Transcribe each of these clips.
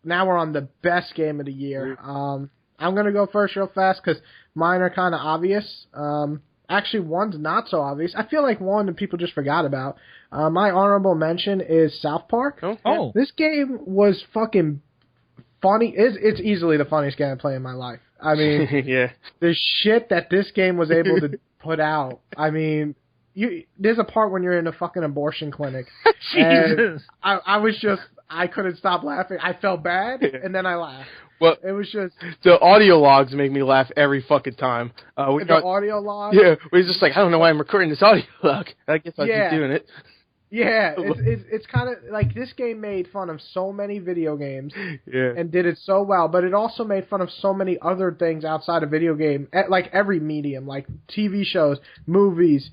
now we're on the best game of the year. I'm going to go first real fast because mine are kind of obvious. Actually, one's not so obvious. I feel like one that people just forgot about. My honorable mention is South Park. Oh. This game was fucking funny. It's easily the funniest game I played in my life. I mean, the shit that this game was able to put out. I mean, there's a part when you're in a fucking abortion clinic. Jesus. I couldn't stop laughing. I felt bad, and then I laughed. Well, it was just... The audio logs make me laugh every fucking time. Audio logs? Yeah, where he's just like, I don't know why I'm recording this audio log. I guess I'll keep doing it. Yeah, it's kind of like this game made fun of so many video games and did it so well, but it also made fun of so many other things outside of video game, like every medium, like TV shows, movies,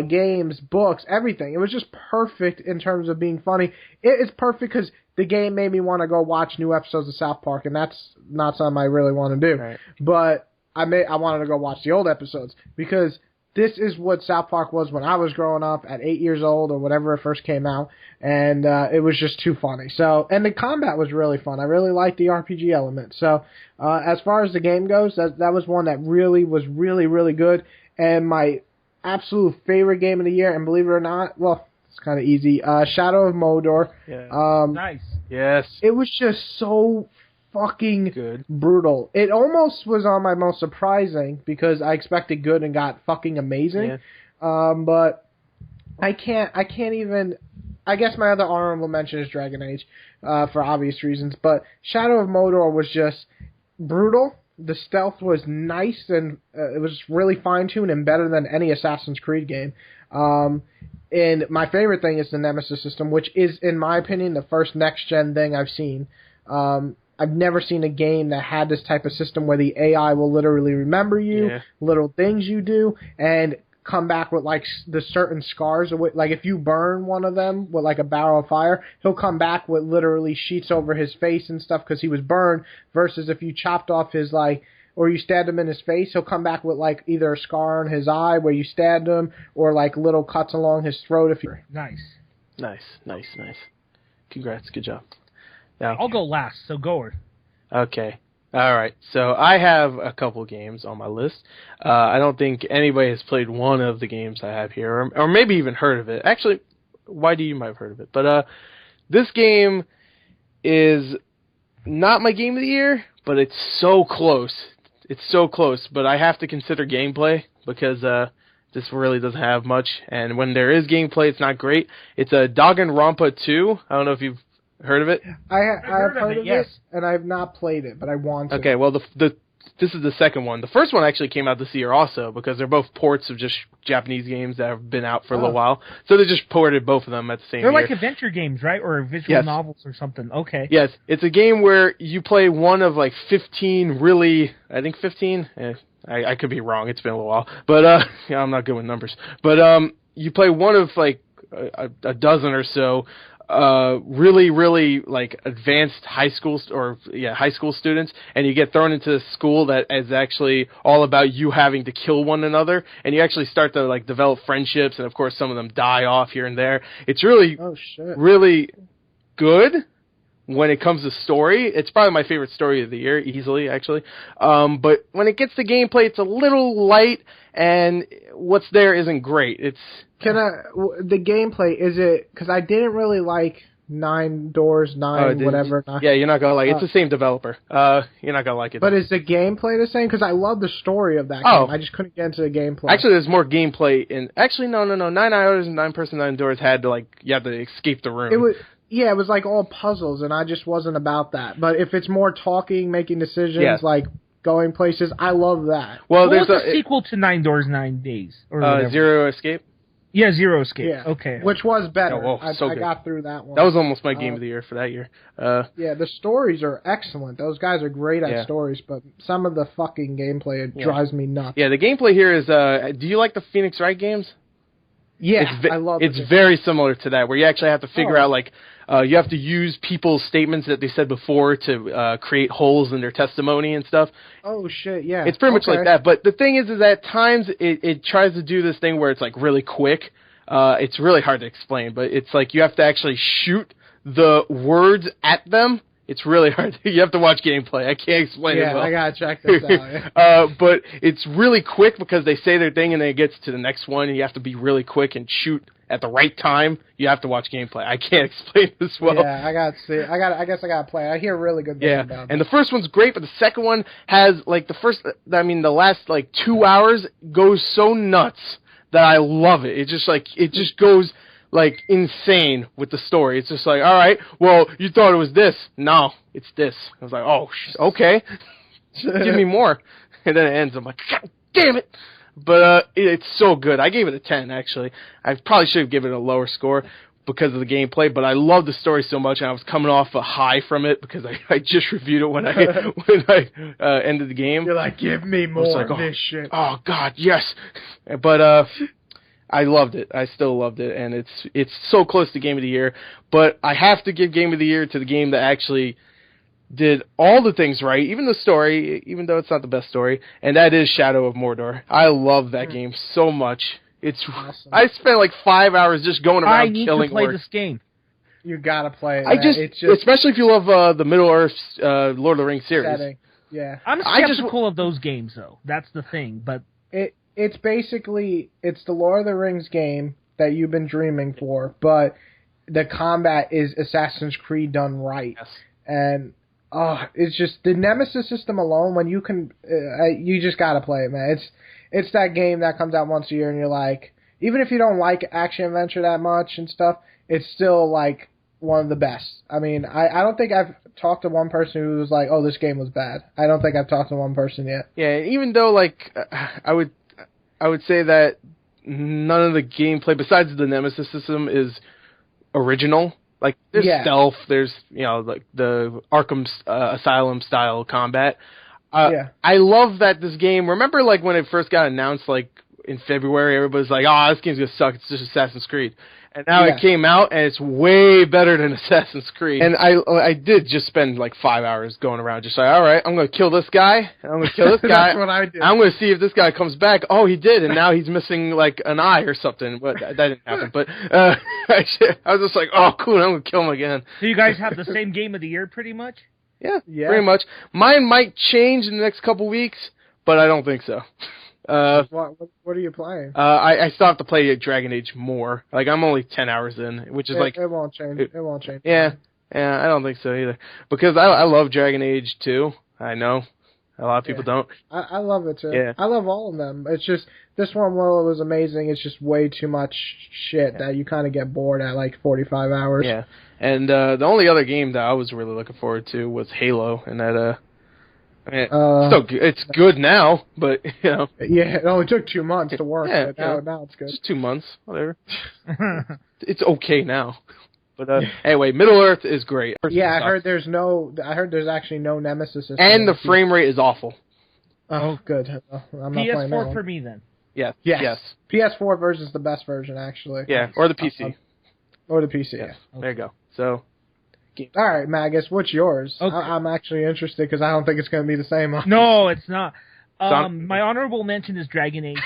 games, books, everything. It was just perfect in terms of being funny. It's perfect because the game made me want to go watch new episodes of South Park, and that's not something I really want to do. Right. But I wanted to go watch the old episodes because this is what South Park was when I was growing up at 8 years old or whatever it first came out, and it was just too funny. So, and the combat was really fun. I really liked the RPG element. So, as far as the game goes, that was one that really was really, really good. And my absolute favorite game of the year, and believe it or not, well, it's kind of easy. Shadow of Mordor. Yeah. Nice. Yes. It was just so fucking good, brutal. It almost was on my most surprising because I expected good and got fucking amazing. Yeah. But I can't even. I guess my other honorable mention is Dragon Age, for obvious reasons. But Shadow of Mordor was just brutal. The stealth was nice and it was really fine-tuned and better than any Assassin's Creed game. And my favorite thing is the Nemesis system, which is, in my opinion, the first next-gen thing I've seen. I've never seen a game that had this type of system where the AI will literally remember you, little things you do, and come back with like the certain scars. Like if you burn one of them with like a barrel of fire, he'll come back with literally sheets over his face and stuff because he was burned. Versus if you chopped off his or you stabbed him in his face, he'll come back with like either a scar on his eye where you stabbed him, or like little cuts along his throat. Nice. Congrats, good job. Now, I'll go last, so go. Okay. All right. So I have a couple games on my list. I don't think anybody has played one of the games I have here, or maybe even heard of it. Actually, YD, you might have heard of it. But this game is not my game of the year, but it's so close. It's so close, but I have to consider gameplay because this really doesn't have much. And when there is gameplay, it's not great. It's a Danganronpa 2. I don't know if you've heard of it? I've heard of it, and I have not played it, but I want to. Okay, well, this is the second one. The first one actually came out this year also, because they're both ports of just Japanese games that have been out for a little while. So they just ported both of them at the same year. They're like adventure games, right? Or visual novels or something. Okay. Yes, it's a game where you play one of like 15 really, I think 15? I could be wrong, it's been a little while. But, I'm not good with numbers. But you play one of like a dozen or so really, really like advanced high school students, and you get thrown into this school that is actually all about you having to kill one another, and you actually start to like develop friendships, and of course some of them die off here and there. It's really, really good when it comes to story. It's probably my favorite story of the year, easily, actually. But when it gets to gameplay, it's a little light, and what's there isn't great. The gameplay, is it, because I didn't really like Nine Doors, whatever. Yeah, you're not going to like it. It's the same developer. You're not going to like it. But is the gameplay the same? Because I love the story of that game. I just couldn't get into the gameplay. Actually, there's more gameplay in... Actually, no. 9 Hours and 9 Person 9 Doors had to, like, you had to escape the room. It was like all puzzles, and I just wasn't about that. But if it's more talking, making decisions, like going places, I love that. Well, there's a sequel to 9 Doors, 9 Days. Or Zero Escape? Yeah, Zero Escape. Yeah. Okay. Which was better. So I got through that one. That was almost my game of the year for that year. Yeah, the stories are excellent. Those guys are great at stories, but some of the fucking gameplay drives me nuts. Yeah, the gameplay here is, do you like the Phoenix Wright games? Yeah, I love it. It's very similar to that, where you actually have to figure out, like, you have to use people's statements that they said before to create holes in their testimony and stuff. Oh, shit, yeah. It's pretty much like that. But the thing is at times it tries to do this thing where it's, like, really quick. It's really hard to explain, but it's like you have to actually shoot the words at them It's really hard. You have to watch gameplay. I can't explain it well. I gotta check this out. But it's really quick because they say their thing and then it gets to the next one and you have to be really quick and shoot at the right time. You have to watch gameplay. I can't explain this well. Yeah, I gotta see. I guess I gotta play. I hear really good things about it. And the first one's great, but the second one has like the last like 2 hours goes so nuts that I love it. It just goes like insane with the story. It's just like, all right, well, you thought it was this. No, it's this. I was like, oh, okay. Give me more. And then it ends. I'm like, God damn it. But it's so good. I gave it a 10, actually. I probably should have given it a lower score because of the gameplay, but I love the story so much, and I was coming off a high from it because I just reviewed it when I ended the game. You're like, give me more of this shit. Oh, God, yes. But I loved it. I still loved it, and it's so close to Game of the Year. But I have to give Game of the Year to the game that actually did all the things right, even the story, even though it's not the best story, and that is Shadow of Mordor. I love that game so much. It's awesome. I spent like 5 hours just going around killing orcs. I need to play this game. You gotta play it. It's just especially if you love the Middle-earth Lord of the Rings series. Setting. Yeah, I'm skeptical of those games, though. That's the thing. But it's basically the Lord of the Rings game that you've been dreaming for, but the combat is Assassin's Creed done right. Yes. And it's just the Nemesis system alone. When you can, you just gotta play it, man. It's that game that comes out once a year, and you're like, even if you don't like action adventure that much and stuff, it's still like one of the best. I mean, I don't think I've talked to one person who was like, oh, this game was bad. I don't think I've talked to one person yet. Yeah, even though like I would say that none of the gameplay besides the Nemesis system is original. Like, there's stealth, there's, like the Arkham Asylum style combat. I love that this game, remember like when it first got announced like in February, everybody's like, oh, this game's gonna suck, it's just Assassin's Creed. And now it came out, and it's way better than Assassin's Creed. And I did just spend like 5 hours going around, just like, all right, I'm going to kill this guy, and I'm going to kill this guy. That's what I did. I'm going to see if this guy comes back. Oh, he did, and now he's missing like an eye or something. But that didn't happen. But I was just like, oh, cool, I'm going to kill him again. So you guys have the same game of the year, pretty much? Yeah, pretty much. Mine might change in the next couple weeks, but I don't think so. What are you playing? I still have to play Dragon Age more. Like, I'm only 10 hours in, which is it won't change. It won't change. Yeah, I don't think so either. Because I love Dragon Age 2. I know a lot of people don't. I love it too. Yeah. I love all of them. It's just this one, while it was amazing, it's just way too much shit that you kind of get bored at like 45 hours. Yeah, and the only other game that I was really looking forward to was Halo, and that it's good now, but Yeah, it only took 2 months to work. But now it's good. Just 2 months, whatever. It's okay now. But anyway, Middle-earth is great. Yeah, I heard there's actually no Nemesis system. And the frame rate is awful. Oh, good. I'm not playing that PS4 one. for me then. Yes. PS4 version is the best version, actually. Yeah, or the PC. Or the PC. Yes. Okay. There you go. So. All right, Magus, what's yours? Okay. I'm actually interested because I don't think it's going to be the same. No, it's not. My honorable mention is Dragon Age.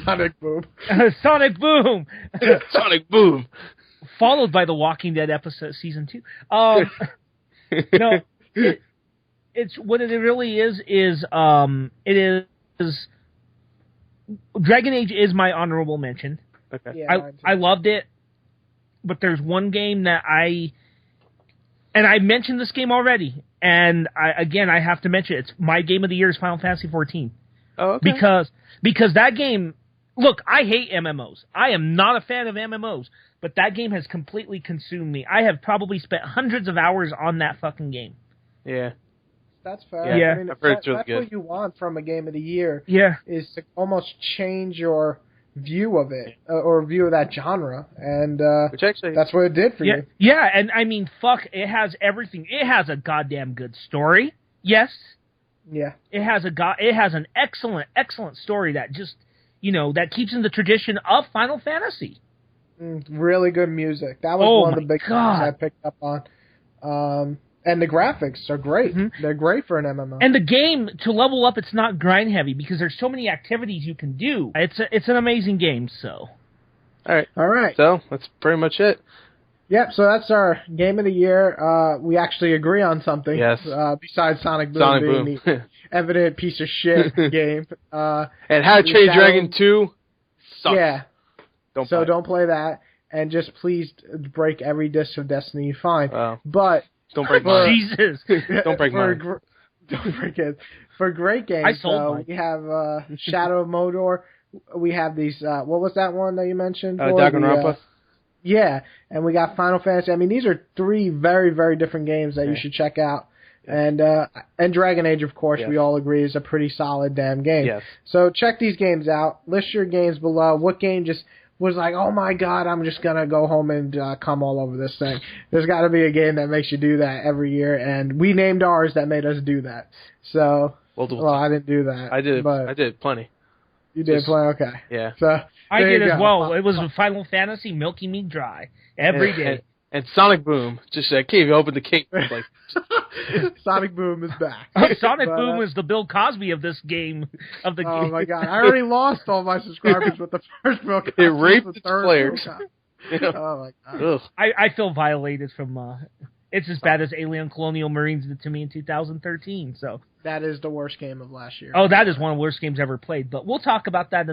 Sonic Boom. Sonic Boom. Sonic Boom. Followed by the Walking Dead episode, season 2. No, it's what it really is. It is Dragon Age is my honorable mention. Okay. Yeah, I loved it, but there's one game that and I mentioned this game already, and I have to mention it. It's my game of the year is Final Fantasy XIV. Oh, okay. Because that game, look, I hate MMOs. I am not a fan of MMOs, but that game has completely consumed me. I have probably spent hundreds of hours on that fucking game. Yeah. That's fair. Yeah. I mean, I've heard it's really that's good. what you want from a game of the year. Yeah. Is to almost change your view of it, or view of that genre, and which actually, that's what it did for you. Yeah, and I mean, fuck, it has everything. It has a goddamn good story. Yes. Yeah. It has an excellent story that just, that keeps in the tradition of Final Fantasy. Really good music. That was one of the big things I picked up on. And the graphics are great. Mm-hmm. They're great for an MMO. And the game, to level up, it's not grind heavy because there's so many activities you can do. It's an amazing game. So. All right. So that's pretty much it. Yep, so that's our game of the year. We actually agree on something. Yes. Besides Sonic Boom being the evident piece of shit game. And How to Train Your Dragon 2 sucks. Yeah. Don't play that. And just please break every disc of Destiny you find. Wow. But don't break mine. Jesus. Don't break mine. Don't break it. For great games, I sold mine. We have Shadow of Mordor. We have these. What was that one that you mentioned? Danganronpa. Yeah, and we got Final Fantasy. I mean, these are 3 very, very different games that you should check out. And Dragon Age, of course, we all agree is a pretty solid damn game. Yes. So check these games out. List your games below. What game just was like, oh my god, I'm just going to go home and come all over this thing. There's got to be a game that makes you do that every year, and we named ours that made us do that. So, well I didn't do that. I did. But I did plenty. You did play? Okay. Yeah. So I did as well. It was Final Fantasy milking me dry every day. And Sonic Boom, just like, okay, you open the cake. Like, Sonic Boom is back. Sonic Boom is the Bill Cosby of this game. Game. Oh my god! I already lost all my subscribers with the first Bill Cosby. It raped its players. Yeah. Oh my god! I feel violated from. It's as bad as Alien Colonial Marines did to me in 2013. So that is the worst game of last year. Oh, that is one of the worst games ever played. But we'll talk about that in